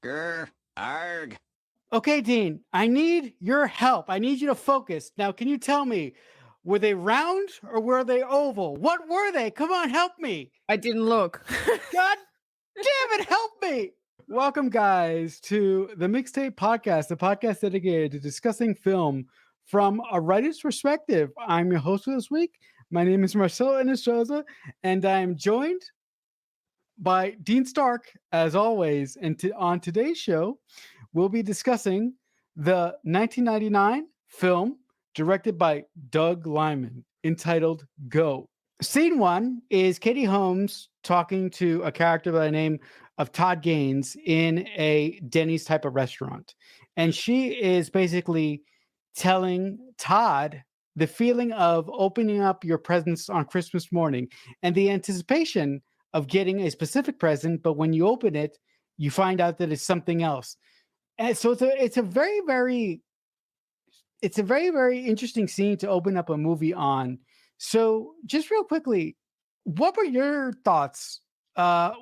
Grr, arg. Okay, Dean, I need your help. I need you to focus. Now, can you tell me, were they round or were they oval? What were they? Come on, help me. I didn't look. God damn it, help me. Welcome, guys, to the Mixtape Podcast, the podcast dedicated to discussing film from a writer's perspective. I'm your host for this week. My name is Marcelo Enestrosa, and I'm joined by Dean Stark, as always. And on today's show, we'll be discussing the 1999 film directed by Doug Liman entitled Go. Scene one is Katie Holmes talking to a character by the name of Todd Gaines in a Denny's type of restaurant. And she is basically telling Todd the feeling of opening up your presents on Christmas morning and the anticipation of getting a specific present, but when you open it, you find out that it's something else. And so it's a very, very interesting scene to open up a movie on. So just real quickly, what were your thoughts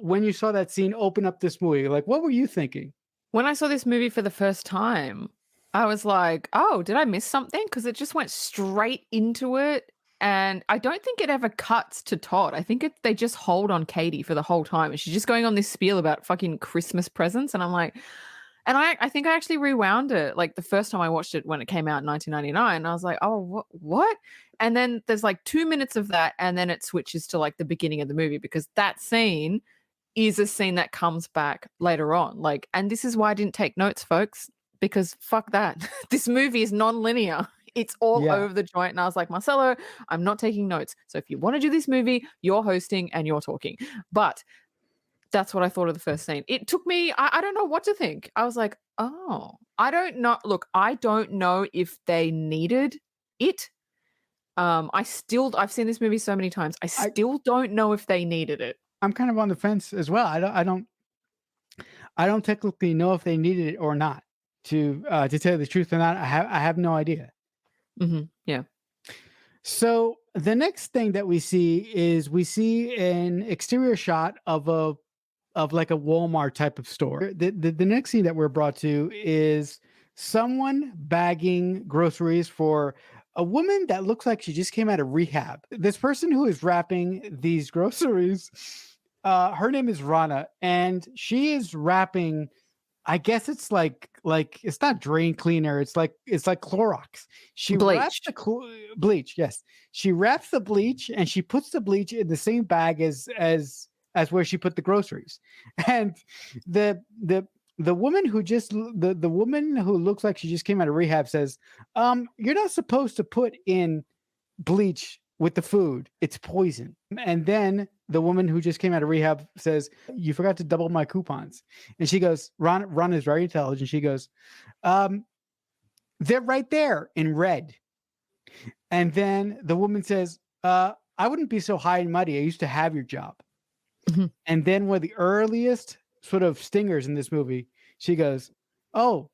when you saw that scene open up this movie? Like, what were you thinking? When I saw this movie for the first time, I was like, oh, did I miss something? Because it just went straight into it. And I don't think it ever cuts to Todd. I think they just hold on Katie for the whole time. And she's just going on this spiel about fucking Christmas presents. And I'm like, and I think I actually rewound it like the first time I watched it when it came out in 1999. I was like, oh, what? And then there's like 2 minutes of that. And then it switches to like the beginning of the movie because that scene is a scene that comes back later on. Like, and this is why I didn't take notes, folks, because fuck that. This movie is non-linear. It's all over the joint. And I was like, Marcelo, I'm not taking notes. So if you want to do this movie, you're hosting and you're talking. But that's what I thought of the first scene. It took me, I don't know what to think. I was like, oh, I don't know. Look, I don't know if they needed it. I've seen this movie so many times. I still don't know if they needed it. I'm kind of on the fence as well. I don't technically know if they needed it or not. To tell you the truth or not, I have no idea. Mm-hmm. Yeah. So the next thing that we see an exterior shot of like a Walmart type of store. The next scene that we're brought to is someone bagging groceries for a woman that looks like she just came out of rehab. This person who is wrapping these groceries, her name is Rana, and she is wrapping, I guess it's like it's not drain cleaner. It's like Clorox. She wraps the bleach. Yes, she wraps the bleach and she puts the bleach in the same bag as where she put the groceries. And the woman who the woman who looks like she just came out of rehab says, "You're not supposed to put in bleach with the food. It's poison." And then the woman who just came out of rehab says, "You forgot to double my coupons." And she goes, Ron is very intelligent. She goes, "They're right there in red." And then the woman says, "I wouldn't be so high and mighty. I used to have your job." Mm-hmm. And then one of the earliest sort of stingers in this movie, she goes, "Oh,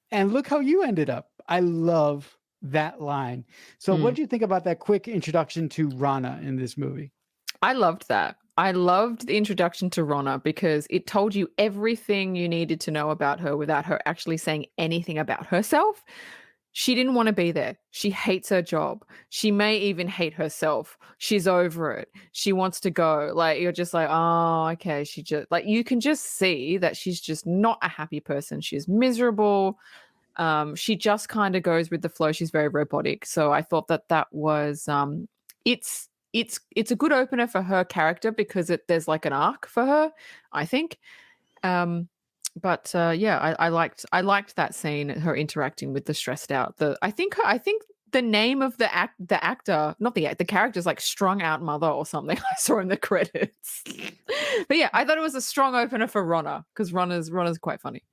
and look how you ended up." I love that line. So what do you think about that quick introduction to Rana in this movie? I loved that. I loved the introduction to Rana because it told you everything you needed to know about her without her actually saying anything about herself. She didn't want to be there. She hates her job. She may even hate herself. She's over it. She wants to go. Like, you're just like, oh, okay. She just, like, you can just see that she's just not a happy person. She's miserable. She just kind of goes with the flow. She's very robotic. So I thought that was, it's a good opener for her character because there's like an arc for her, I think. But I liked that scene, her interacting with the stressed out. I think the name of the actor, not the character, is like Strung Out Mother or something. I saw in the credits. But yeah, I thought it was a strong opener for Rana because Rana's quite funny.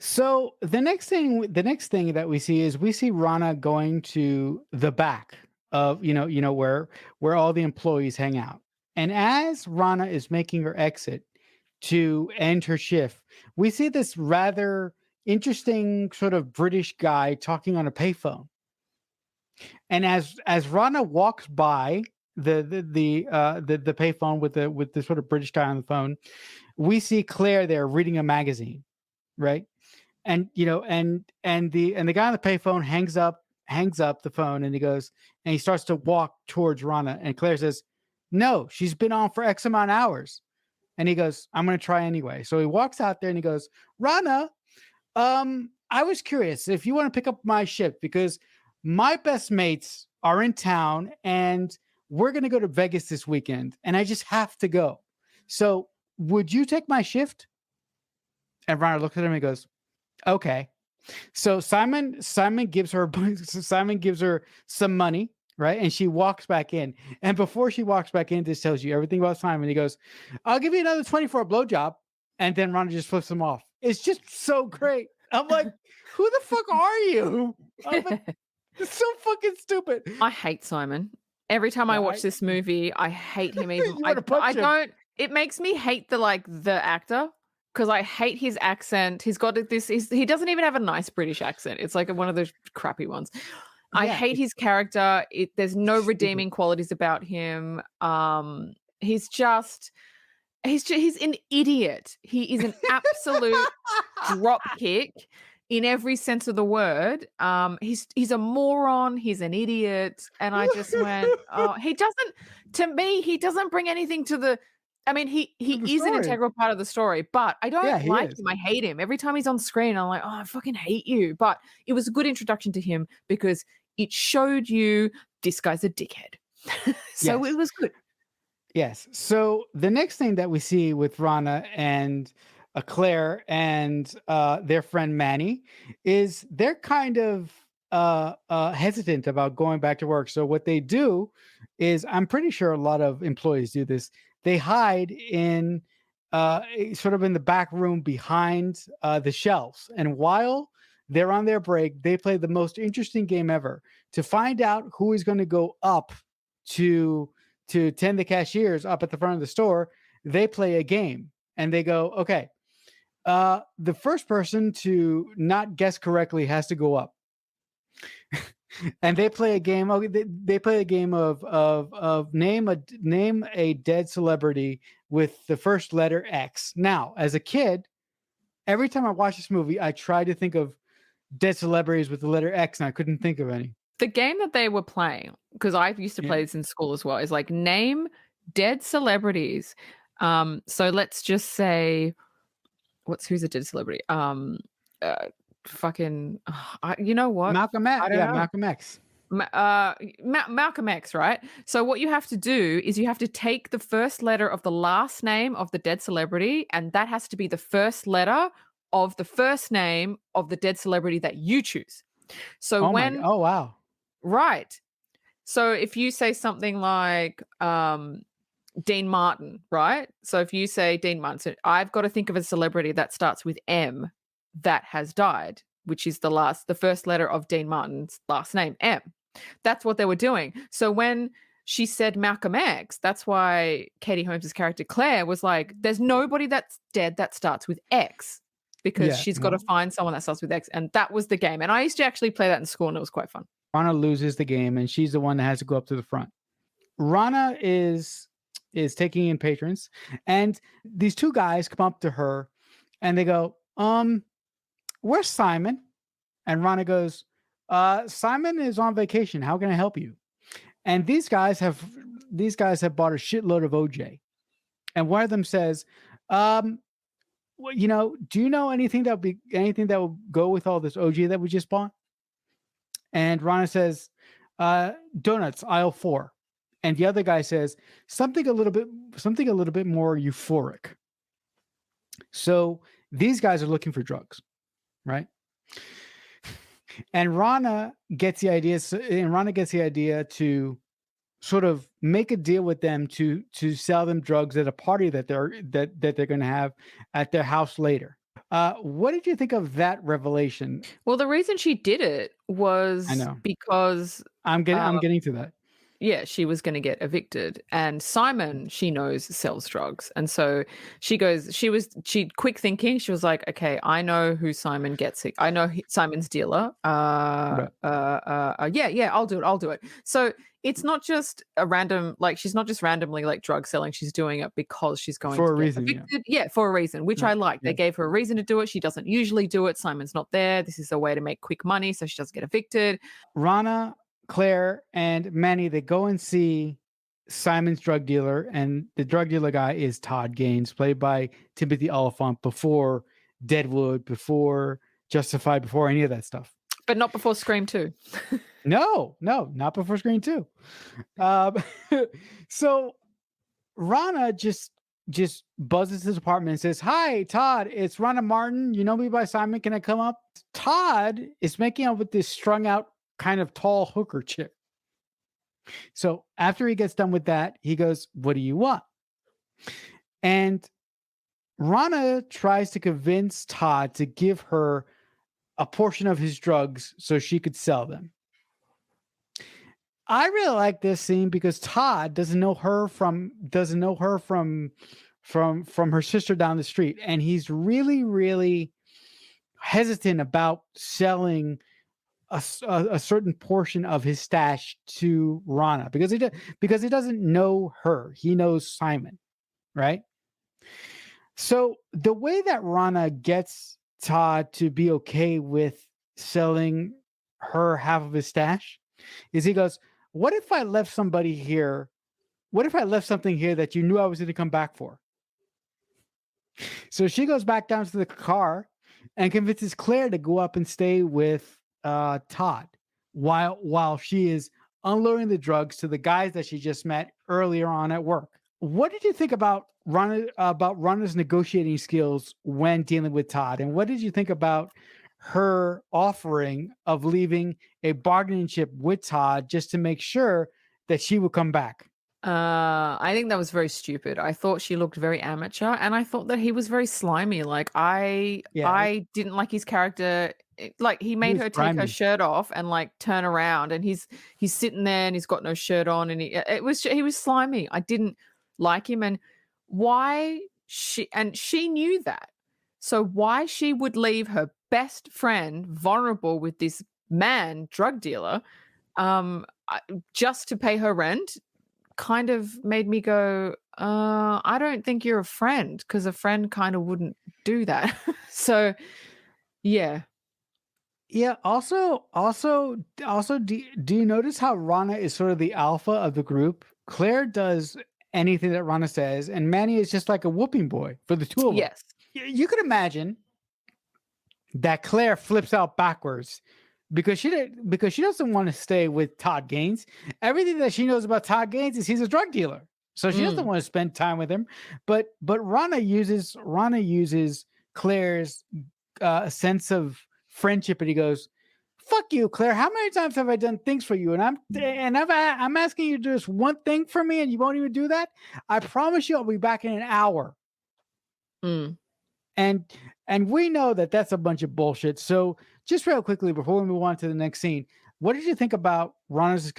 So the next thing that we see Rana going to the back of where all the employees hang out. And as Rana is making her exit to end her shift, we see this rather interesting sort of British guy talking on a payphone. And as Rana walks by the payphone with the sort of British guy on the phone, we see Claire there reading a magazine, right? And the guy on the payphone hangs up the phone, and he starts to walk towards Rana, and Claire says, "No, she's been on for X amount of hours." And he goes, "I'm going to try anyway." So he walks out there and he goes, "Rana, I was curious if you want to pick up my shift because my best mates are in town and we're going to go to Vegas this weekend and I just have to go. So would you take my shift?" And Rana looks at him and goes, "Okay." So Simon gives her Simon gives her some money, right? And she walks back in. And before she walks back in, this tells you everything about Simon. He goes, "I'll give you another 20 for a blowjob." And then Rana just flips him off. It's just so great. I'm like, who the fuck are you? I'm like, it's so fucking stupid. I hate Simon. Every time I watch this movie, I hate him even. You want to punch him. don't. It makes me hate the actor because I hate his accent. He's got this. He doesn't even have a nice British accent. It's like one of those crappy ones. I hate his character. There's no redeeming qualities about him. He's an idiot. He is an absolute drop kick in every sense of the word. He's a moron. He's an idiot. And I just went, oh, he doesn't bring anything to the. I mean, he is an integral part of the story, but I don't like him. I hate him. Every time he's on screen, I'm like, oh, I fucking hate you. But it was a good introduction to him because it showed you this guy's a dickhead. So it was good. Yes. So the next thing that we see with Rana and Claire and their friend Manny is they're kind of hesitant about going back to work. So what they do is, I'm pretty sure a lot of employees do this. They hide in sort of in the back room behind the shelves. And while they're on their break, they play the most interesting game ever to find out who is going to go up to tend the cashiers up at the front of the store. They play a game and they go, "Okay, the first person to not guess correctly has to go up." And they play a game. Okay, they play a game of name a dead celebrity with the first letter X. Now, as a kid, every time I watch this movie, I try to think of dead celebrities with the letter X, and I couldn't think of any. The game that they were playing, because I used to play this in school as well, is like name dead celebrities. So let's just say, who's a dead celebrity? You know what? Malcolm X. Know. Malcolm X. Malcolm X, right? So what you have to do is you have to take the first letter of the last name of the dead celebrity, and that has to be the first letter of the first name of the dead celebrity that you choose. So oh wow. Right. So if you say something like Dean Martin, right? So if you say Dean Martin, so I've got to think of a celebrity that starts with M that has died, which is the first letter of Dean Martin's last name, M. That's what they were doing. So when she said Malcolm X, that's why Katie Holmes' character Claire was like, there's nobody that's dead that starts with X, because she's got to find someone that starts with X. And that was the game. And I used to actually play that in school, and it was quite fun. Rana loses the game, and she's the one that has to go up to the front. Rana is taking in patrons, and these two guys come up to her, and they go, "Where's Simon?" And Rana goes, "Simon is on vacation. How can I help you?" And these guys have bought a shitload of OJ, and one of them says, "Well, do you know anything that will go with all this OJ that we just bought?" And Rana says, "Donuts, aisle 4." And the other guy says something a little bit more euphoric. So these guys are looking for drugs, right? And Rana gets the idea to sort of make a deal with them to sell them drugs at a party that they're going to have at their house later. What did you think of that revelation? Well, the reason she did it was because I'm getting to that. yeah, she was going to get evicted. And Simon, she knows, sells drugs. And so she quick thinking. She was like, okay, I know who Simon gets it. I know Simon's dealer. Right. Yeah, I'll do it. I'll do it. So it's not just a random, like, she's not just randomly like drug selling. She's doing it because she's going For to a get reason, yeah. evicted. Yeah, for a reason, which I Right. like. They Yeah. gave her a reason to do it. She doesn't usually do it. Simon's not there. This is a way to make quick money so she doesn't get evicted. Rana, Claire, and Manny, they go and see Simon's drug dealer, and the drug dealer guy is Todd Gaines, played by Timothy Oliphant, before Deadwood, before Justified, before any of that stuff. But not before Scream 2. No, not before Screen 2. Um, so Rana just buzzes his apartment and says, "Hi, Todd. It's Rana Martin. You know me by Simon. Can I come up?" Todd is making out with this strung out, kind of tall hooker chick. So after he gets done with that, he goes, "What do you want?" And Rana tries to convince Todd to give her a portion of his drugs so she could sell them. I really like this scene because Todd doesn't know her from her sister down the street, and he's really hesitant about selling a certain portion of his stash to Rana because he doesn't know her. He knows Simon, right? So the way that Rana gets Todd to be okay with selling her half of his stash is he goes, "What if I left somebody here? What if I left something here that you knew I was going to come back for?" So she goes back down to the car and convinces Claire to go up and stay with Todd while she is unloading the drugs to the guys that she just met earlier on at work. What did you think about Rana's negotiating skills when dealing with Todd, and what did you think about her offering of leaving a bargaining chip with Todd just to make sure that she would come back? I think that was very stupid. I thought she looked very amateur, and I thought that he was very slimy. Like Yeah, I didn't like his character. Like he he made was her take her grimy. shirt off and like turn around, and he's sitting there and he's got no shirt on, and he was slimy. I didn't like him, and she knew that. So why she would leave her best friend vulnerable with this man drug dealer, just to pay her rent, kind of made me go, I don't think you're a friend, because a friend kind of wouldn't do that. So, yeah. Yeah. Also, do you notice how Rana is sort of the alpha of the group? Claire does anything that Rana says, and Manny is just like a whooping boy for the two of them. Yes. You could imagine that Claire flips out backwards because she doesn't want to stay with Todd Gaines. Everything that she knows about Todd Gaines is he's a drug dealer, so she doesn't Mm. want to spend time with him. But Rana uses Claire's sense of friendship, and he goes, "Fuck you, Claire. How many times have I done things for you? And I'm asking you to do this one thing for me, and you won't even do that. I promise you, I'll be back in an hour." Mm. And we know that that's a bunch of bullshit. So just real quickly before we move on to the next scene, what did you think about Rana's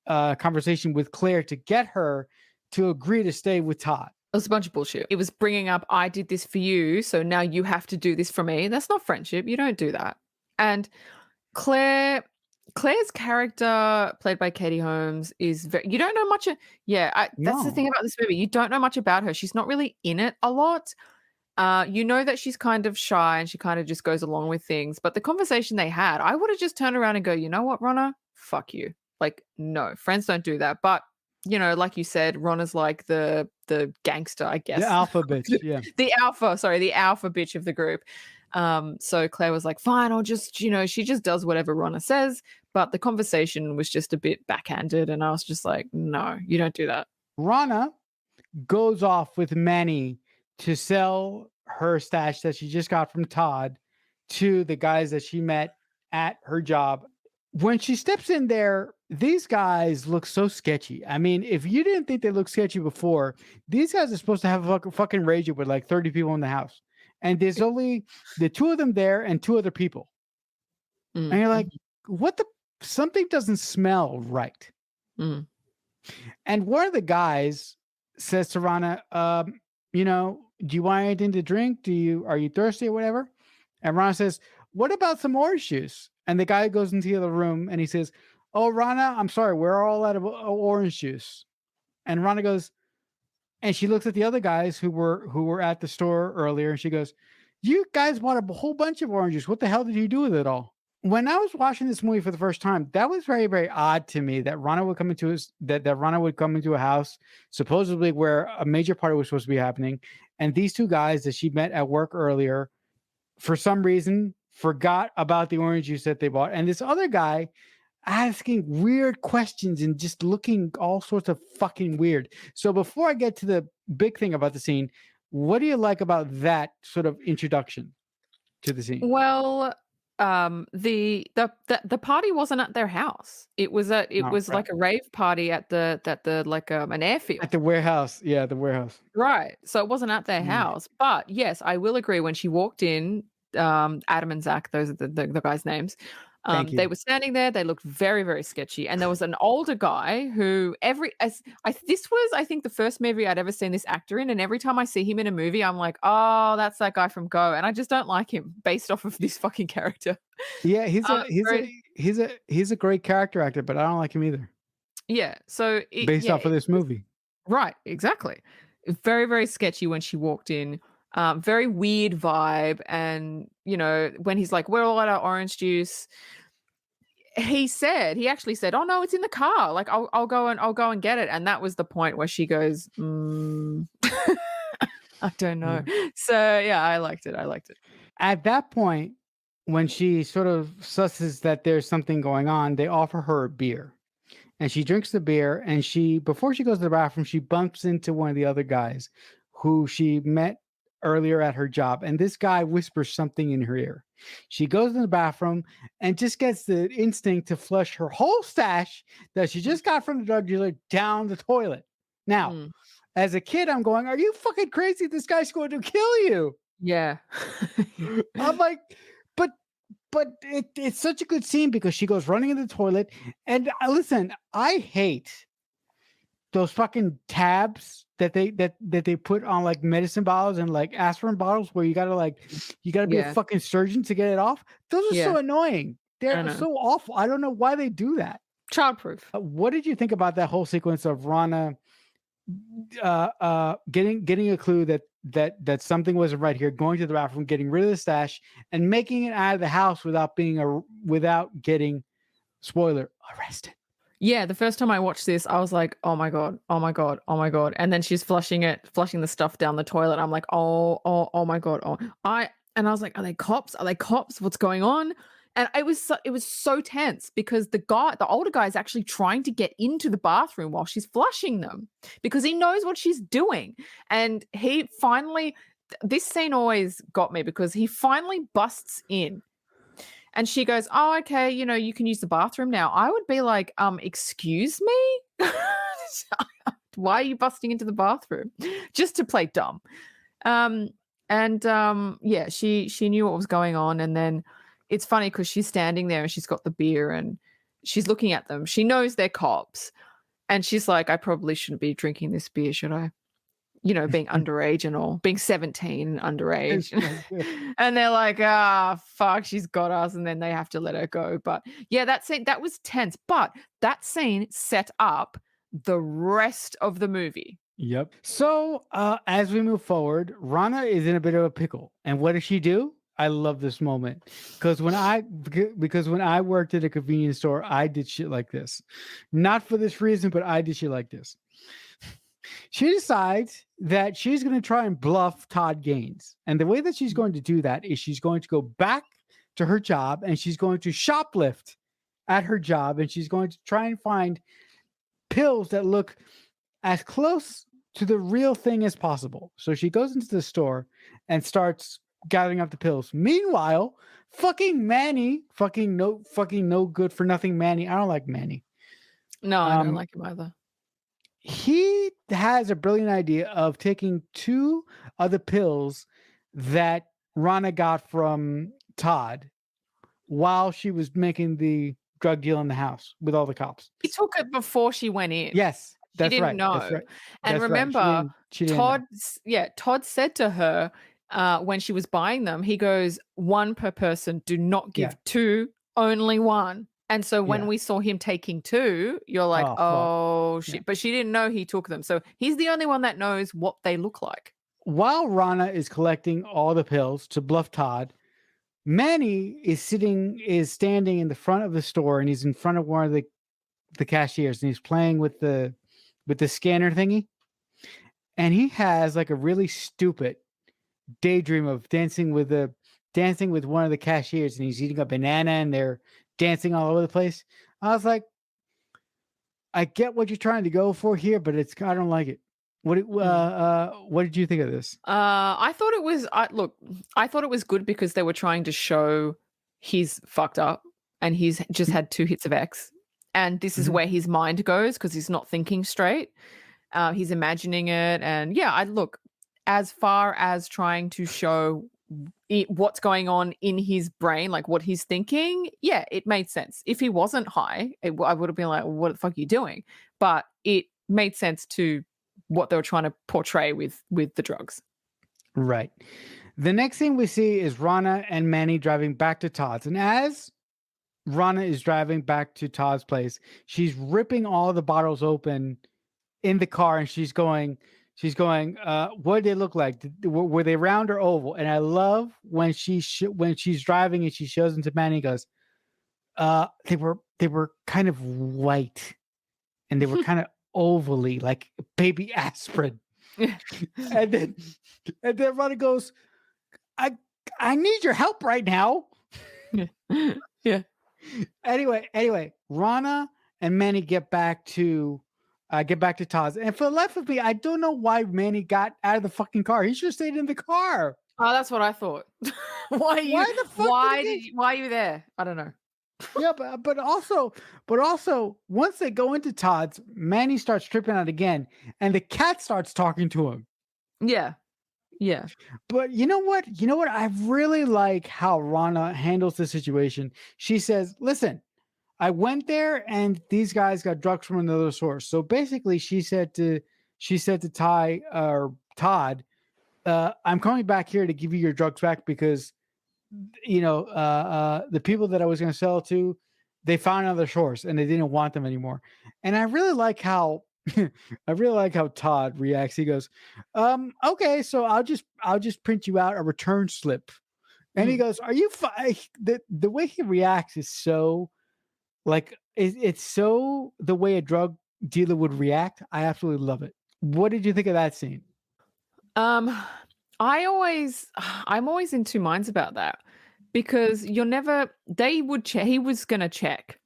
conversation with Claire to get her to agree to stay with Todd? It was a bunch of bullshit. It was bringing up, I did this for you, so now you have to do this for me. That's not friendship. You don't do that. And Claire's character, played by Katie Holmes, is very, you don't know much. That's the thing No. about this movie. You don't know much about her. She's not really in it a lot. You know that she's kind of shy and she kind of just goes along with things. But the conversation they had, I would have just turned around and go, you know what, Ronna? Fuck you. Like, no, friends don't do that. But like you said, Ronna's like the gangster, I guess. The alpha bitch, yeah. The alpha bitch of the group. So Claire was like, fine, I'll just, she just does whatever Ronna says. But the conversation was just a bit backhanded, and I was just like, no, you don't do that. Rana goes off with Manny to sell her stash that she just got from Todd to the guys that she met at her job. When she steps in there, these guys look so sketchy. I mean, if you didn't think they looked sketchy before, these guys are supposed to have a fucking rage with like 30 people in the house. And there's only the two of them there and two other people. And you're like, what the? Something doesn't smell right. Mm. And one of the guys says to Rana, do you want anything to drink? Are you thirsty or whatever? And Rana says, what about some orange juice? And the guy goes into the other room and he says, oh, Rana, I'm sorry, we're all out of orange juice. And Rana goes, and she looks at the other guys who were at the store earlier, and she goes, you guys bought a whole bunch of orange juice. What the hell did you do with it all? When I was watching this movie for the first time, that was very, very odd to me that Rana would come into that Rana would come into a house supposedly where a major party was supposed to be happening, and these two guys that she met at work earlier, for some reason, forgot about the orange juice that they bought, and this other guy asking weird questions and just looking all sorts of fucking weird. So before I get to the big thing about the scene, what do you like about that sort of introduction to the scene? Well, the party wasn't at their house. It No, was like a rave party at the like, an at airfield. the warehouse. Yeah, the warehouse. Right. So it wasn't at their Mm, house. But yes, I will agree when she walked in, Adam and Zach, those are the guys' names. thank They you. were standing there, they looked very, very sketchy. And there was an older guy who this was, I think, the first movie I'd ever seen this actor in. And every time I see him in a movie, I'm like, oh, that's that guy from Go. And I just don't like him based off of this fucking character. Yeah, he's a he's Very, a he's a he's a great character actor, but I don't like him either. yeah. So Based off of this movie. right, exactly. Very, very sketchy when she walked in. Very weird vibe. And, when he's like, we're all out of orange juice, he actually said, oh no, it's in the car. Like, I'll go and get it. And that was the point where she goes, I don't know. Yeah. So yeah, I liked it. I liked it. At that point, when she sort of susses that there's something going on, they offer her a beer. And she drinks the beer, and before she goes to the bathroom, she bumps into one of the other guys who she met earlier at her job, and this guy whispers something in her ear. She goes in the bathroom and just gets the instinct to flush her whole stash that she just got from the drug dealer down the toilet. Now, Mm, as a kid, I'm going, are you fucking crazy? This guy's going to kill you. yeah. I'm like, but it's such a good scene because she goes running in the toilet, and listen, I hate those fucking tabs that they put on like medicine bottles and like aspirin bottles where you gotta be a Yeah. fucking surgeon to get it off. Those are Yeah. so annoying. I They're know. so awful. I don't know why they do that. Childproof. What did you think about that whole sequence of Rana getting a clue that something wasn't right here, going to the bathroom, getting rid of the stash, and making it out of the house without getting, spoiler, arrested? Yeah, the first time I watched this, I was like, "Oh my god, oh my god, oh my god!" And then she's flushing the stuff down the toilet. I'm like, "Oh, oh, oh my god!" And I was like, "Are they cops? Are they cops? What's going on?" And it was so tense because the older guy, is actually trying to get into the bathroom while she's flushing them because he knows what she's doing. And this scene always got me because he finally busts in and she goes, "Oh, okay, you can use the bathroom now." I would be like, excuse me? Why are you busting into the bathroom?" Just to play dumb. Um, yeah, she knew what was going on. And then it's funny because she's standing there and she's got the beer and she's looking at them. She knows they're cops. And she's like, "I probably shouldn't be drinking this beer, should I?" Being underage and all, being 17 and It's underage. so good. And they're like, "Ah, fuck, she's got us." And then they have to let her go. But yeah, that scene, that was tense. But that scene set up the rest of the movie. Yep. So as we move forward, Rana is in a bit of a pickle. And what does she do? I love this moment because when I worked at a convenience store, I did shit like this. Not for this reason, but I did shit like this. She decides that she's going to try and bluff Todd Gaines. And the way that she's going to do that is she's going to go back to her job and she's going to shoplift at her job and she's going to try and find pills that look as close to the real thing as possible. So she goes into the store and starts gathering up the pills. Meanwhile, fucking Manny, fucking no good for nothing Manny. I don't like Manny. No, I don't Um, like him either. he has a brilliant idea of taking two of the pills that Rana got from Todd while she was making the drug deal in the house with all the cops. He took it before she went in. Yes, She that's didn't right. That's know. right. And That's right. She remember, didn't know. Todd said to her, when she was buying them, he goes, "1 per person, do not Yeah. give 2, only 1." And so when Yeah. we saw him taking 2, you're like, Oh, fuck. "Oh, Yeah. shit." But she didn't know he took them. So he's the only one that knows what they look like. While Rana is collecting all the pills to bluff Todd, Manny is standing in the front of the store, and he's in front of one of the cashiers, and he's playing with the scanner thingy. And he has like a really stupid daydream of dancing with one of the cashiers, and he's eating a banana, and they're dancing all over the place. I was like, I get what you're trying to go for here, but I don't like it. What did you think of this? I thought it was look, I thought it was good because they were trying to show he's fucked up and he's just had 2 hits of X. And this is Mhm. where his mind goes because he's not thinking straight. He's imagining it. And yeah, I look, as far as trying to show what's going on in his brain, like what he's thinking, yeah, it made sense. If he wasn't high, I would have been like, well, what the fuck are you doing? But it made sense to what they were trying to portray with the drugs. Right. The next thing we see is Rana and Manny driving back to Todd's. And as Rana is driving back to Todd's place, she's ripping all the bottles open in the car, and she's going, what did they look like? Were they round or oval? And I love when when she's driving and she shows them to Manny, goes, they were kind of white, and they were kind of ovally, like baby aspirin. And then Rana goes, I need your help right now. Yeah. Anyway, Rana and Manny get back to Todd's. And for the life of me, I don't know why Manny got out of the fucking car. He should have stayed in the car. Oh, that's what I thought. Why are you Why the fuck why are you there? I don't know. Yeah, but also once they go into Todd's, Manny starts tripping out again, and the cat starts talking to him. Yeah. Yeah. But you know what? I really like how Rana handles the situation. She says, "Listen, I went there, and these guys got drugs from another source." So basically, she said to Todd, "I'm coming back here to give you your drugs back because the people that I was going to sell to, they found another source and they didn't want them anymore." And I really like how Todd reacts. He goes, okay, so I'll just print you out a return slip." And he goes, "Are you the way he reacts is so like it's so the way a drug dealer would react. I absolutely love it. What did you think of that scene? Um, I'm always in 2 minds about that because he was gonna check.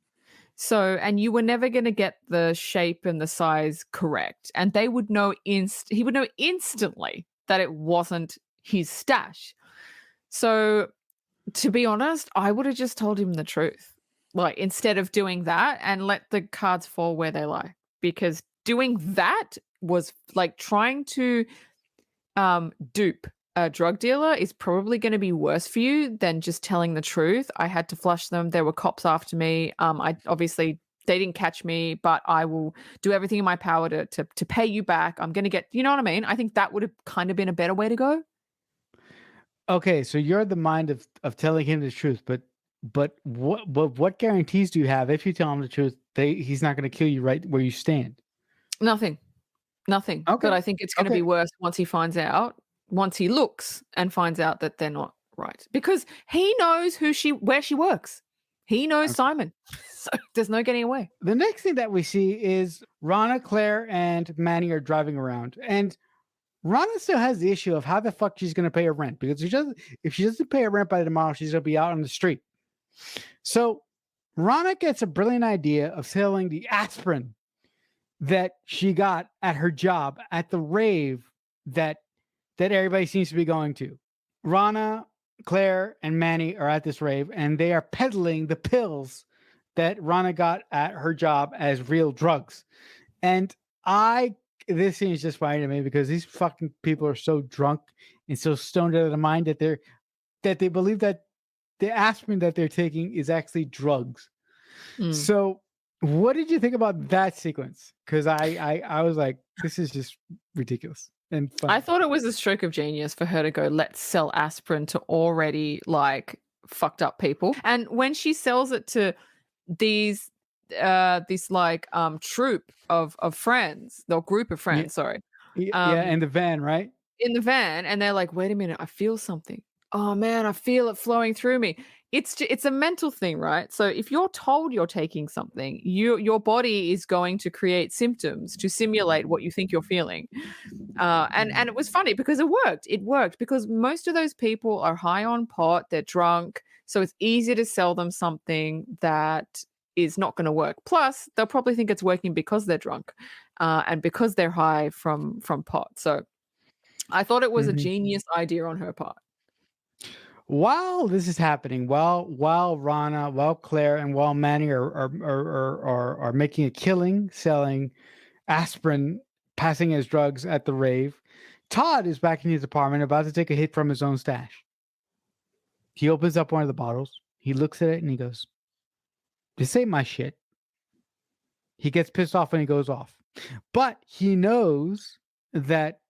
So, and you were never gonna get the shape and the size correct. And they would know he would know instantly that it wasn't his stash. So, to be honest, I would have just told him the truth. Like, instead of doing that and let the cards fall where they lie. Because doing that was like trying to dupe a drug dealer is probably going to be worse for you than just telling the truth. I had to flush them. There were cops after me. I obviously they didn't catch me, but I will do everything in my power to pay you back. I'm going to get, you know what I mean? I think that would have kind of been a better way to go. Okay, so you're the mind of telling him the truth, but what guarantees do you have if you tell him the truth he's not going to kill you right where you stand? Nothing. Nothing. Okay. But I think it's going to be worse once he looks and finds out that they're not right. Because he knows where she works. He knows Okay. Simon. So there's no getting away. The next thing that we see is Rana, Claire, and Manny are driving around. And Rana still has the issue of how the fuck she's going to pay her rent, because if she doesn't pay her rent by tomorrow, she's going to be out on the street. So Rana gets a brilliant idea of selling the aspirin that she got at her job at the rave that everybody seems to be going to. Rana, Claire, and Manny are at this rave, and they are peddling the pills that Rana got at her job as real drugs. And this scene is just funny to me because these fucking people are so drunk and so stoned out of their mind that they believe that the aspirin that they're taking is actually drugs. Mm. So, what did you think about that sequence? Because I was like, this is just ridiculous and I funny. thought it was a stroke of genius for her to go, let's sell aspirin to already like fucked up people. And when she sells it to these this like troop of friends, or group of Yeah, friends, sorry. yeah, Um and the van, right? in the van, and they're like, "Wait a minute, I feel something. Oh man, I feel it flowing through me." It's a mental thing, right? So if you're told you're taking something, your body is going to create symptoms to simulate what you think you're feeling. And it was funny because it worked. It worked because most of those people are high on pot, they're drunk, so it's easy to sell them something that is not going to work. Plus, they'll probably think it's working because they're drunk, and because they're high from pot. So I thought it was a Mhm. genius idea on her part. While this is happening, while Rana, while Claire, and while Manny are making a killing selling aspirin, passing as drugs at the rave, Todd is back in his apartment about to take a hit from his own stash. He opens up one of the bottles. He looks at it and he goes, "This ain't my shit." He gets pissed off and he goes off. But he knows that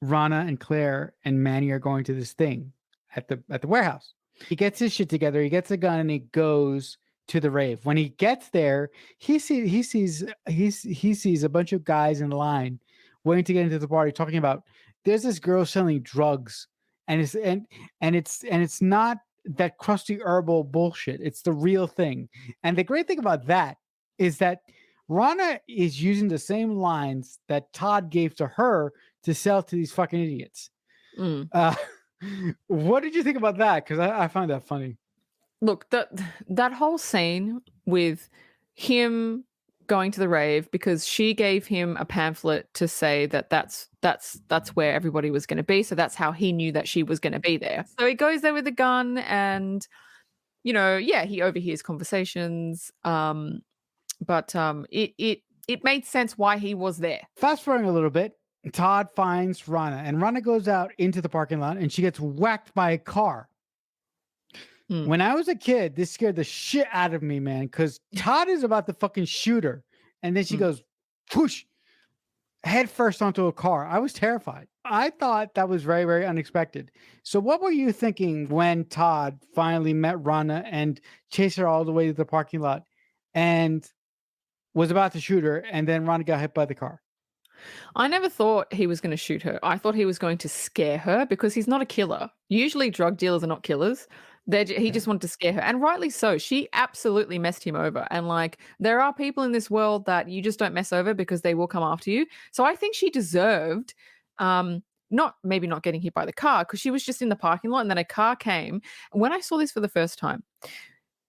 Rana and Claire and Manny are going to this thing at the warehouse. He gets his shit together. He gets a gun and he goes to the rave. When he gets there, he sees a bunch of guys in line waiting to get into the party, talking about there's this girl selling drugs, and it's not that crusty herbal bullshit. It's the real thing. And the great thing about that is that Rana is using the same lines that Todd gave to her to sell to these fucking idiots. Mm. Uh, what did you think about that? Because I find that funny. Look, that whole scene with him going to the rave because she gave him a pamphlet to say that that's where everybody was going to be. So that's how he knew that she was going to be there. So he goes there with a gun, and yeah, he overhears conversations. But it made sense why he was there. Fast forwarding a little bit, Todd finds Rana, and Rana goes out into the parking lot, and she gets whacked by a car. Mm. When I was a kid, this scared the shit out of me, man, because Todd is about to fucking shoot her, and then she Mm. goes, whoosh, head first onto a car. I was terrified. I thought that was very, very unexpected. So, what were you thinking when Todd finally met Rana and chased her all the way to the parking lot and was about to shoot her, and then Rana got hit by the car? I never thought he was going to shoot her. I thought he was going to scare her because he's not a killer. Usually, drug dealers are not killers. He Yeah. just wanted to scare her, and rightly so. She absolutely messed him over. And like, there are people in this world that you just don't mess over because they will come after you. So I think she deserved, not getting hit by the car because she was just in the parking lot, and then a car came. When I saw this for the first time,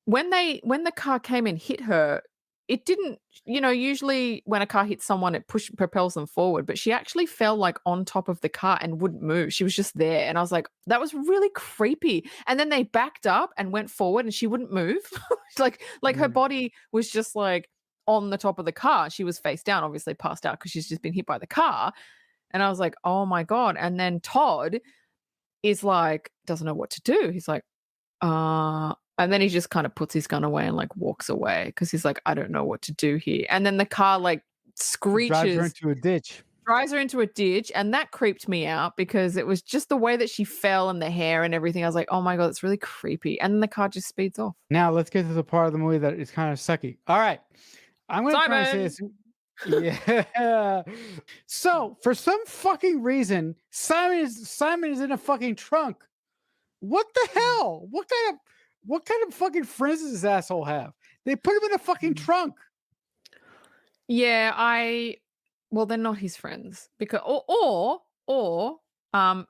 when the car came and hit her, it didn't, usually when a car hits someone, it propels them forward, but she actually fell like on top of the car and wouldn't move. She was just there. And I was like, that was really creepy. And then they backed up and went forward and she wouldn't move. like her Mm. body was just like on the top of the car. She was face down, obviously passed out because she's just been hit by the car. And I was like, oh my God. And then Todd is like, doesn't know what to do. He's like, and then he just kind of puts his gun away and like walks away because he's like, I don't know what to do here. And then the car like Drives her screeches, into a ditch. drives her into a ditch, and that creeped me out because it was just the way that she fell and the hair and everything. I was like, oh my God, it's really creepy. And then the car just speeds off. Now let's get to the part of the movie that is kind of sucky. All right. I'm going to try and say Simon! this. Yeah. So for some fucking reason, Simon is in a fucking trunk. What the hell? What kind of fucking friends does this asshole have? They put him in a fucking trunk. Yeah, well, they're not his friends because, or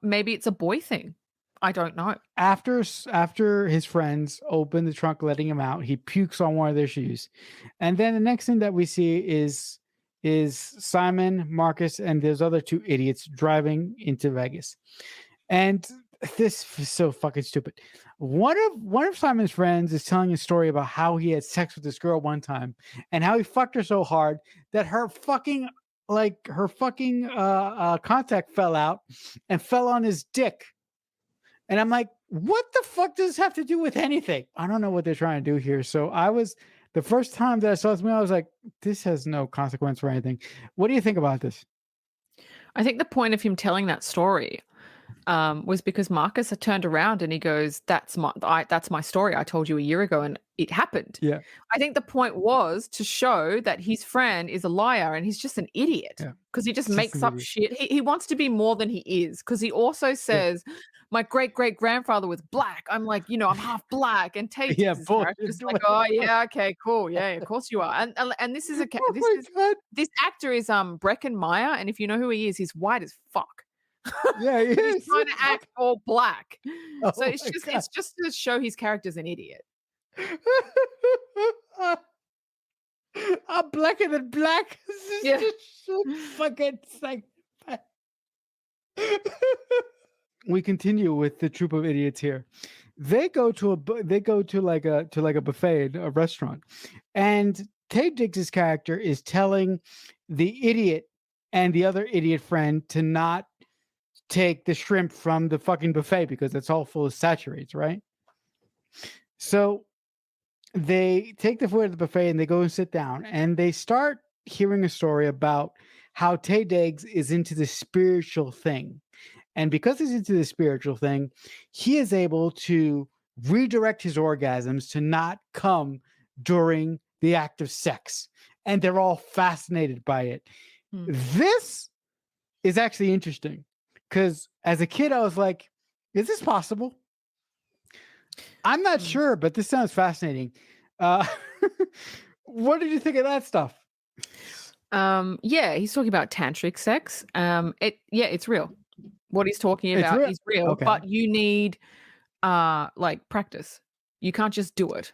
maybe it's a boy thing. I don't know. After his friends open the trunk, letting him out, he pukes on one of their shoes, and then the next thing that we see is Simon, Marcus, and those other two idiots driving into Vegas, and this is so fucking stupid. One of Simon's friends is telling a story about how he had sex with this girl one time, and how he fucked her so hard that her fucking contact fell out and fell on his dick. And I'm like, what the fuck does this have to do with anything? I don't know what they're trying to do here. So The first time that I saw this movie, I was like, this has no consequence for anything. What do you think about this? I think the point of him telling that story was because Marcus had turned around and he goes, that's my story. I told you a year ago and it happened. Yeah. I think the point was to show that his friend is a liar and he's just an idiot Yeah. because he just Just makes an up idiot. shit. He wants to be more than he is because he also says, my great great grandfather was black. I'm like, I'm half black. And Tay Yeah, Diggs' bullshit. character is like, oh yeah, okay, cool, yeah, of course you are. And this is Oh my God. this actor is Brecken Meyer, and if you know who he is, he's white as fuck. Yeah, he But he's is. trying to act all black. Oh So my God. it's just to show his character's an idiot. I'm blacker than black. This is Yeah. just so fucking psych. We continue with the troop of idiots here. They go to like a buffet, a restaurant, and Tay Diggs' character is telling the idiot and the other idiot friend to not take the shrimp from the fucking buffet because it's all full of saturates, right? So they take the food at the buffet and they go and sit down and they start hearing a story about how Tay Diggs is into the spiritual thing. And because he's into the spiritual thing, he is able to redirect his orgasms to not come during the act of sex. And they're all fascinated by it. Hmm. This is actually interesting because as a kid, I was like, is this possible? I'm not sure, but this sounds fascinating. What did you think of that stuff? Yeah, he's talking about tantric sex. It's real. What he's talking It's about real. is real, Okay. but you need like practice. You can't just do it.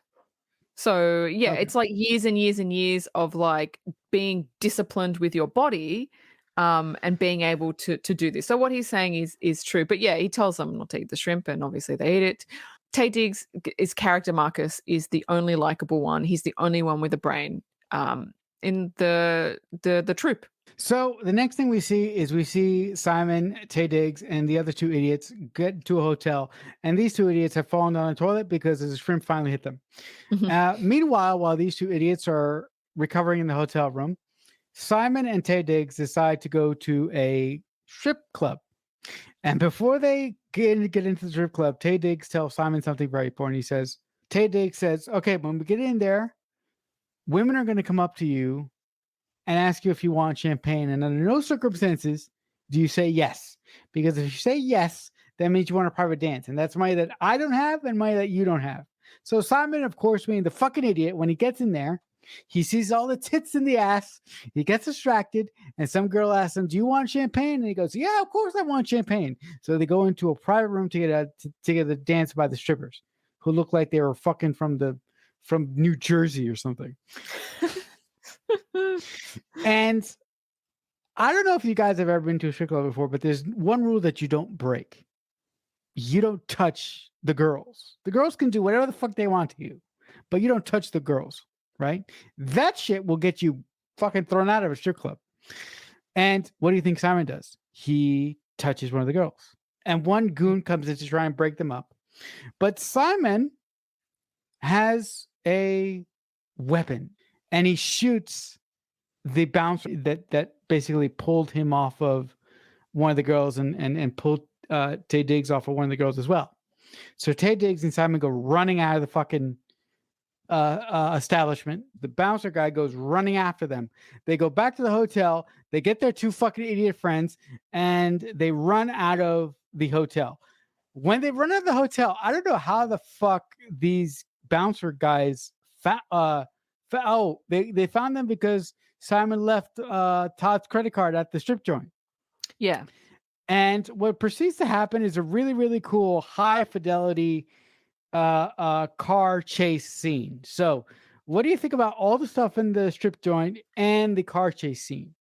So yeah, Okay. it's like years and years and years of like being disciplined with your body and being able to do this. So what he's saying is true. But yeah, he tells them not to eat the shrimp and obviously they eat it. Tay Diggs' character Marcus is the only likable one. He's the only one with a brain in the troop. So the next thing we see Simon, Tay Diggs, and the other two idiots get to a hotel, and these two idiots have fallen down the toilet because a shrimp finally hit them. Meanwhile, while these two idiots are recovering in the hotel room, Simon and Tay Diggs decide to go to a strip club. And before they get into the strip club, Tay Diggs tells Simon something very important. Tay Diggs says, okay, when we get in there, women are going to come up to you and ask you if you want champagne. And under no circumstances do you say yes. Because if you say yes, that means you want a private dance. And that's money that I don't have and money that you don't have. So Simon, of course, being the fucking idiot, when he gets in there, he sees all the tits in the ass. He gets distracted. And some girl asks him, do you want champagne? And he goes, yeah, of course I want champagne. So they go into a private room to get a dance by the strippers who look like they were fucking from New Jersey or something. And I don't know if you guys have ever been to a strip club before, but there's one rule that you don't break. You don't touch the girls. The girls can do whatever the fuck they want to you, but you don't touch the girls, right? That shit will get you fucking thrown out of a strip club. And what do you think Simon does? He touches one of the girls. And one goon comes in to try and break them up. But Simon has a weapon and he shoots the bouncer that basically pulled him off of one of the girls and pulled Tay Diggs off of one of the girls as well. So Tay Diggs and Simon go running out of the fucking establishment. The bouncer guy goes running after them. They go back to the hotel. They get their two fucking idiot friends and they run out of the hotel. When they run out of the hotel, I don't know how the fuck these bouncer guys they found them because Simon left Todd's credit card at the strip joint. Yeah. And what proceeds to happen is a really, really cool high fidelity car chase scene. So what do you think about all the stuff in the strip joint and the car chase scene?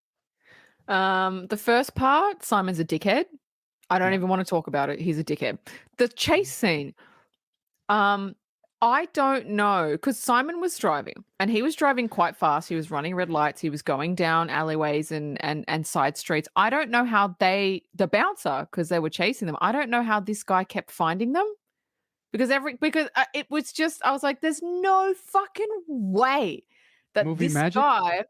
The first part, Simon's a dickhead. I don't even want to talk about it. He's a dickhead. The chase scene, I don't know, because Simon was driving and he was driving quite fast. He was running red lights. He was going down alleyways and side streets. I don't know how the bouncer, because they were chasing them, I don't know how this guy kept finding them because it was just I was like, "There's no fucking way that Movie this magic. guy."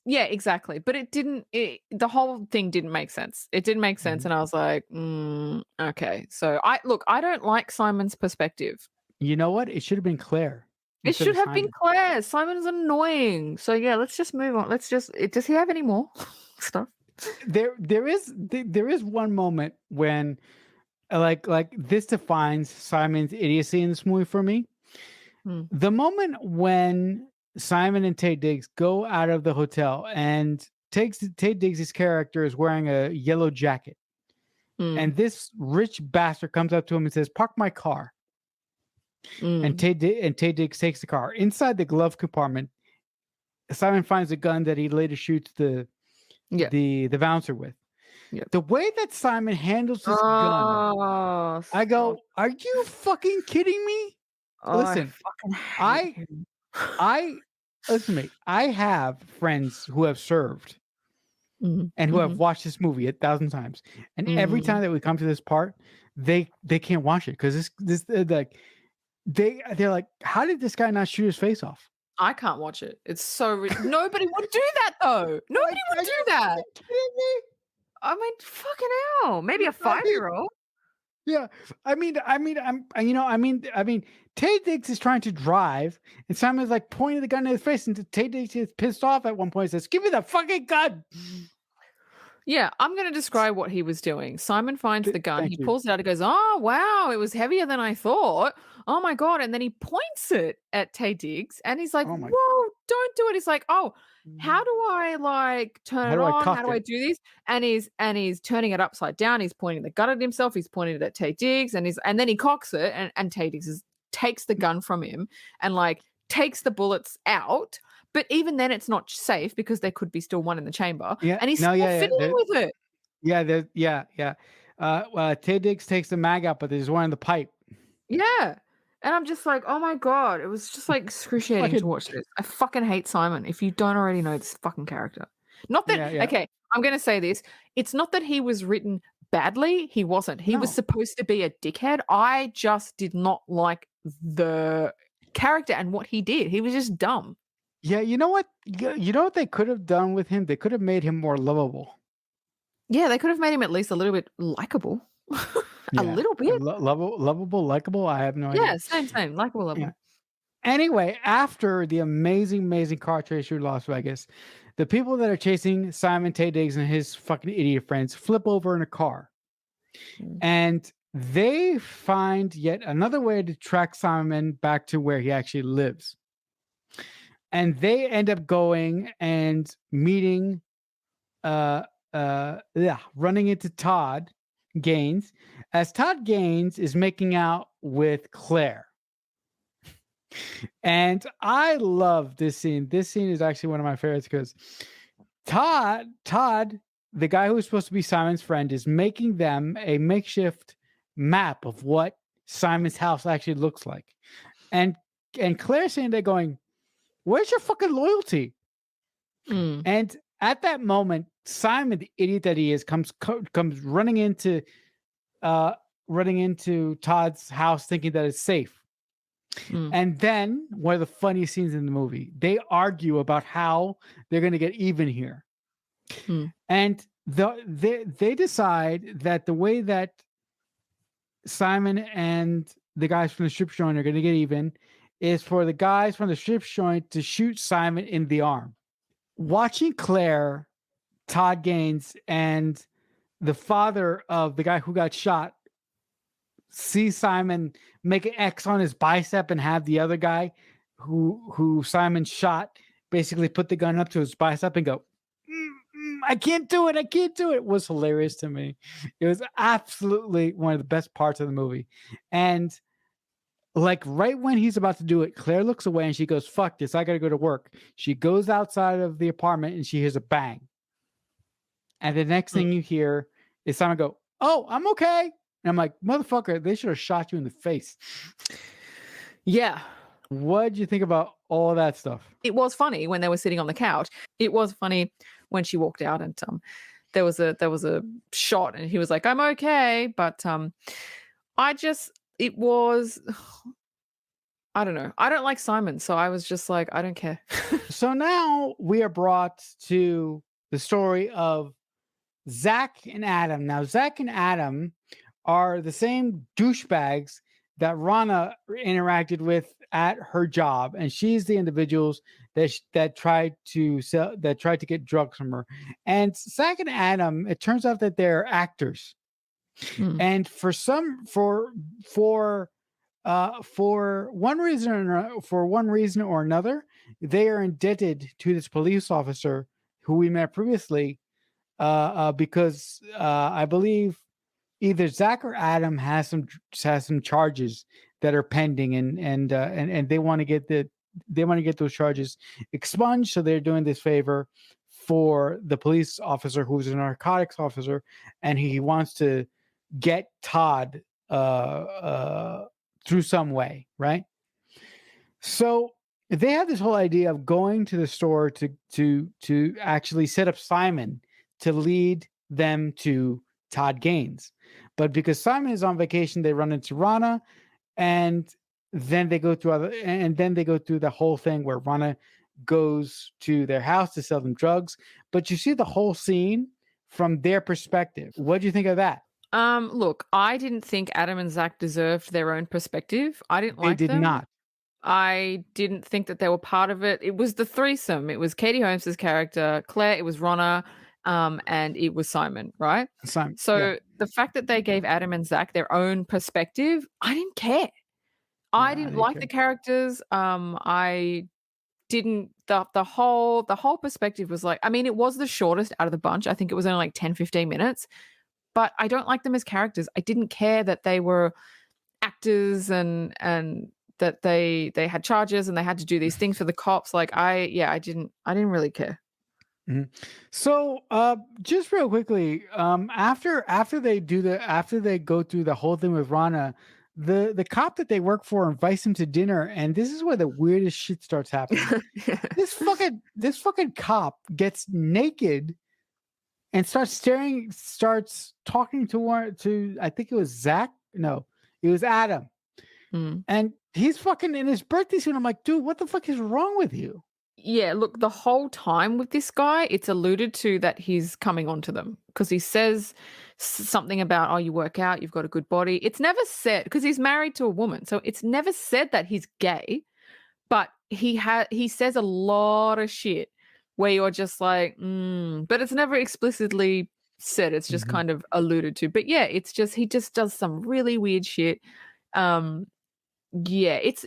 Yeah, exactly. But the whole thing didn't make sense. It didn't make sense, Mhm. and I was like, okay. So I don't like Simon's perspective. You know what? It should have been Claire It instead should of have been Simon. Claire. Simon's annoying. So yeah, let's just move on. Does he have any more stuff? There is one moment when like this defines Simon's idiocy in this movie for me. Mm, The moment when Simon and Tay Diggs go out of the hotel and Tay Diggs' character is wearing a yellow jacket, mm, and this rich bastard comes up to him and says, "Park my car." And mm. Tay Diggs takes the car. Inside the glove compartment, Simon finds a gun that he later shoots Yeah, the bouncer with. yeah. The way that Simon handles this gun, Oh, I stop. go, "Are you fucking kidding me?" Oh, I Listen, fucking hate I him. I listen to me. I have friends who have served Mhm, and who have mhm, watched this movie 1,000 times, and every time mm. that we come to this part, they can't watch it because this like they're like, "How did this guy not shoot his face off?" I can't watch it. It's so nobody would do that though. Like, Nobody would are do you that. fucking kidding me? I mean, fucking hell. Maybe a I mean, 5-year-old. yeah. I mean, Tay Diggs is trying to drive, and Simon's like pointing the gun in his face, and Tay Diggs is pissed off at one point. And says, "Give me the fucking gun." Yeah, I'm going to describe what he was doing. Simon finds the gun. He Thank you. pulls it out. He goes, "Oh, wow, it was heavier than I thought. Oh my God." And then he points it at Tay Diggs and he's like, Oh my. "Whoa, don't do it." He's like, "Oh, how do I like turn How it do I on? How cock do I it? do this?" And he's turning it upside down. He's pointing the gun at himself. He's pointing it at Tay Diggs and then he cocks it and Tay Diggs takes the gun from him and like takes the bullets out. But even then, it's not safe because there could be still one in the chamber, Yeah. and he's No. still Yeah. fiddling Yeah. with it. Yeah. Tay Diggs takes the mag out, but there's one in the pipe. Yeah. And I'm just like, "Oh my God." It was just, like, excruciating to Fucking watch this. I fucking hate Simon, if you don't already know this fucking character. Not that yeah. okay, I'm gonna say this. It's not that he was written badly, he wasn't. He was No. supposed to be a dickhead. I just did not like the character and what he did. He was just dumb. Yeah. You know what? You know what they could have done with him? They could have made him more lovable. Yeah, they could have made him at least a little bit likable. A Yeah. little bit. Lovable, likable. I have no idea. Yeah, same, likable, Yeah. lovable. Anyway, after the amazing car chase through Las Vegas, the people that are chasing Simon Tay Diggs and his fucking idiot friends flip over in a car, Mm, and they find yet another way to track Simon back to where he actually lives. And they end up going and meeting, running into Todd Gaines, as Todd Gaines is making out with Claire. And I love this scene. This scene is actually one of my favorites because Todd, the guy who was supposed to be Simon's friend, is making them a makeshift map of what Simon's house actually looks like. And Claire's sitting there going, "Where's your fucking loyalty?" mm, And at that moment, Simon, the idiot that he is, comes uh running into Todd's house thinking that it's safe. mm, And then one of the funniest scenes in the movie, they argue about how they're going to get even here. mm, And they decide that the way that Simon and the guys from the strip joint are going to get even is for the guys from the strip joint to shoot Simon in the arm. Watching Claire, Todd Gaines, and the father of the guy who got shot see Simon make an X on his bicep and have the other guy who Simon shot basically put the gun up to his bicep and go, I can't do it. I can't do it. Was hilarious to me. It was absolutely one of the best parts of the movie. And like right when he's about to do it, Claire looks away and she goes, "Fuck this. I got to go to work." She goes outside of the apartment and she hears a bang. And the next mm. thing you hear is Simon go, "Oh, I'm okay." And I'm like, "Motherfucker, they should have shot you in the face." Yeah. What'd you think about all that stuff? It was funny when they were sitting on the couch. It was funny when she walked out and there was a shot and he was like, "I'm okay." But I just it was I don't know. I don't like Simon, so I was just like, I don't care. So now we are brought to the story of Zach and Adam. Now, Zach and Adam are the same douchebags that Rana interacted with at her job, and she's the individuals that tried to get drugs from her. And Zach and Adam, it turns out that they're actors, Mm, and for one reason or another, they are indebted to this police officer who we met previously, because I believe either Zach or Adam has some charges that are pending, and they want to get those charges expunged. So they're doing this favor for the police officer who's a narcotics officer, and he wants to get Todd through some way, right? So they have this whole idea of going to the store to actually set up Simon to lead them to Todd Gaines. But because Simon is on vacation, they run into Rana, and then they go through the whole thing where Rana goes to their house to sell them drugs. But you see the whole scene from their perspective. What do you think of that? look, I didn't think Adam and Zach deserved their own perspective. I didn't They like did them. not. I didn't think that they were part of it. It was the threesome. It was Katie Holmes's character, Claire, it was Ronna, and it was Simon, right? Simon, yeah, So the fact that they gave Adam and Zach their own perspective, I didn't care. I yeah, I didn't didn't like care. the characters. I didn't the whole perspective was like, I mean, it was the shortest out of the bunch. I think it was only like 10, 15 minutes, but I don't like them as characters. I didn't care that they were actors and that they had charges and they had to do these things for the cops. Like I didn't really care. Mhm. So, just real quickly, after they go through the whole thing with Rana, the cop that they work for invites him to dinner, and this is where the weirdest shit starts happening. This fucking cop gets naked and starts talking to I think it was Zach. No, it was Adam, Mm. and he's fucking in his birthday suit. I'm like, dude, what the fuck is wrong with you? Yeah, look, the whole time with this guy, it's alluded to that he's coming on to them because he says something about, oh, you work out, you've got a good body. It's never said because he's married to a woman. So it's never said that he's gay, but he says a lot of shit where you're just like, but it's never explicitly said. It's just Mhm. kind of alluded to. But yeah, it's just he just does some really weird shit. Um, yeah, it's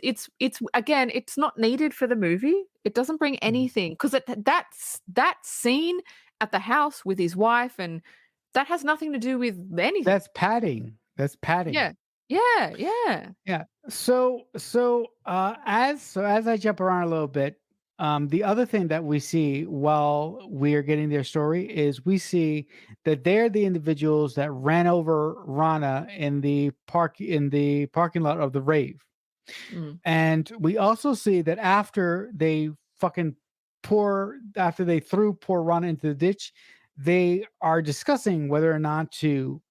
again, it's not needed for the movie. It doesn't bring Mhm. anything because that scene at the house with his wife and that has nothing to do with anything. That's padding. That's padding. Yeah. Yeah, yeah. Yeah. As I jump around a little bit, the other thing that we see while we are getting their story is we see that they're the individuals that ran over Rana in the parking lot of the rave. Mm, And we also see that after they threw poor Rana into the ditch, they are discussing whether or not to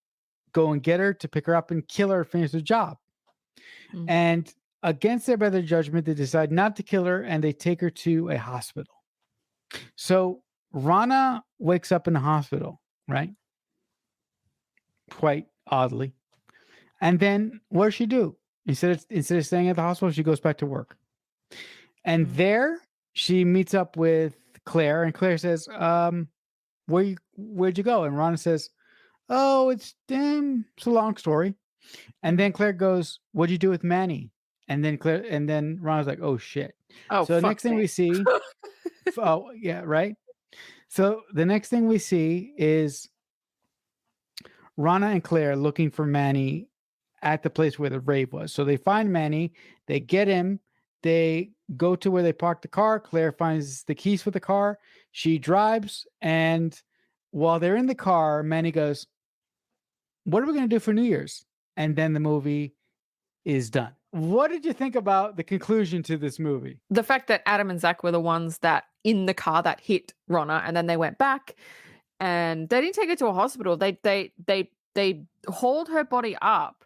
go and get her to pick her up and kill her, finish the job. mm, And against their better judgment, they decide not to kill her and they take her to a hospital. So Rana wakes up in the hospital, right? Quite oddly. And then what does she do? Instead of staying at the hospital, she goes back to work. And mm, there she meets up with Claire, and Claire says, where'd you go? And Rana says, oh, it's a long story. And mm. then Claire goes, what'd you do with Manny? And then Rana's like, oh shit. Oh, So the next fuck thing me. we see, oh yeah, right. So the next thing we see is Rana and Claire looking for Manny at the place where the rave was. So they find Manny, they get him, they go to where they parked the car. Claire finds the keys for the car. She drives, and while they're in the car, Manny goes, what are we going to do for New Year's? And then the movie is done. What did you think about the conclusion to this movie? The fact that Adam and Zach were the ones that in the car that hit Ronna and then they went back and they didn't take her to a hospital. They hauled her body up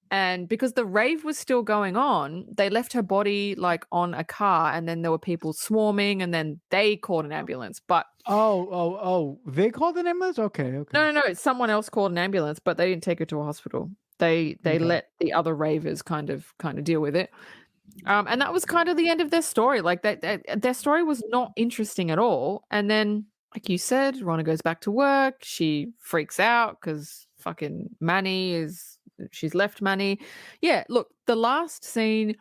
And because the rave was still going on, they left her body like on a car, and then there were people swarming, and then they called an ambulance. But Oh, they called an ambulance? Okay, okay. no, someone else called an ambulance, but they didn't take her to a hospital. They Okay. let the other ravers kind of deal with it. And that was kind of the end of their story. Like their story was not interesting at all. And then, like you said, Rhonda goes back to work. She freaks out because fucking she's left Manny. Yeah, look, the last scene,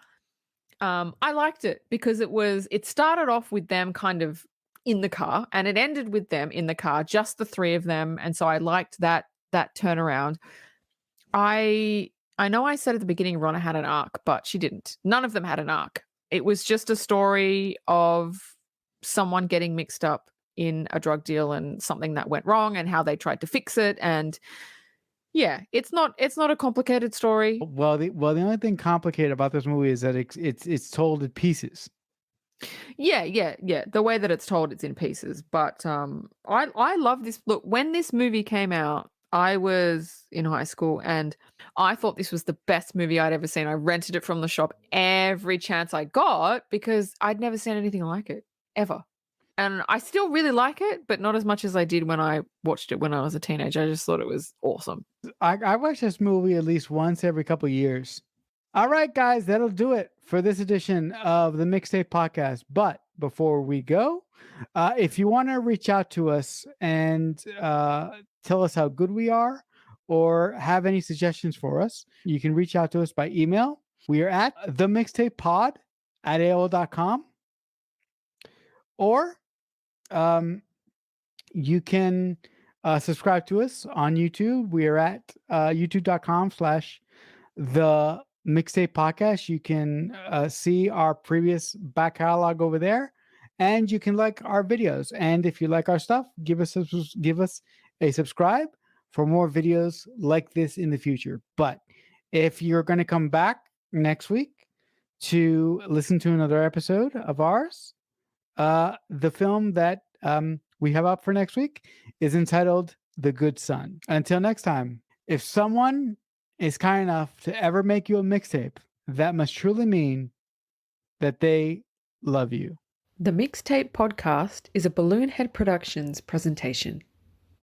I liked it because it started off with them kind of in the car, and it ended with them in the car, just the three of them. And so I liked that turnaround. I know I said at the beginning Ronna had an arc, but she didn't. None of them had an arc. It was just a story of someone getting mixed up in a drug deal and something that went wrong and how they tried to fix it. And yeah, it's not a complicated story. Well, the only thing complicated about this movie is that it's told in pieces. Yeah. The way that it's told, it's in pieces. But I love this. Look, when this movie came out, I was in high school and I thought this was the best movie I'd ever seen. I rented it from the shop every chance I got because I'd never seen anything like it, ever. And I still really like it, but not as much as I did when I watched it when I was a teenager. I just thought it was awesome. I watch this movie at least once every couple of years. All right, guys, that'll do it for this edition of the Mixtape Podcast. But before we go, if you want to reach out to us and tell us how good we are or have any suggestions for us, you can reach out to us by email. We are at themixtapepod@aol.com. Or you can subscribe to us on YouTube. We are at youtube.com/the Mixtape Podcast. You can see our previous back catalog over there, and you can like our videos. And if you like our stuff, give us a subscribe for more videos like this in the future. But if you're going to come back next week to listen to another episode of ours, the film that we have up for next week is entitled The Good Son. Until next time, if someone is kind enough to ever make you a mixtape, that must truly mean that they love you. The Mixtape Podcast is a Balloonhead Productions presentation.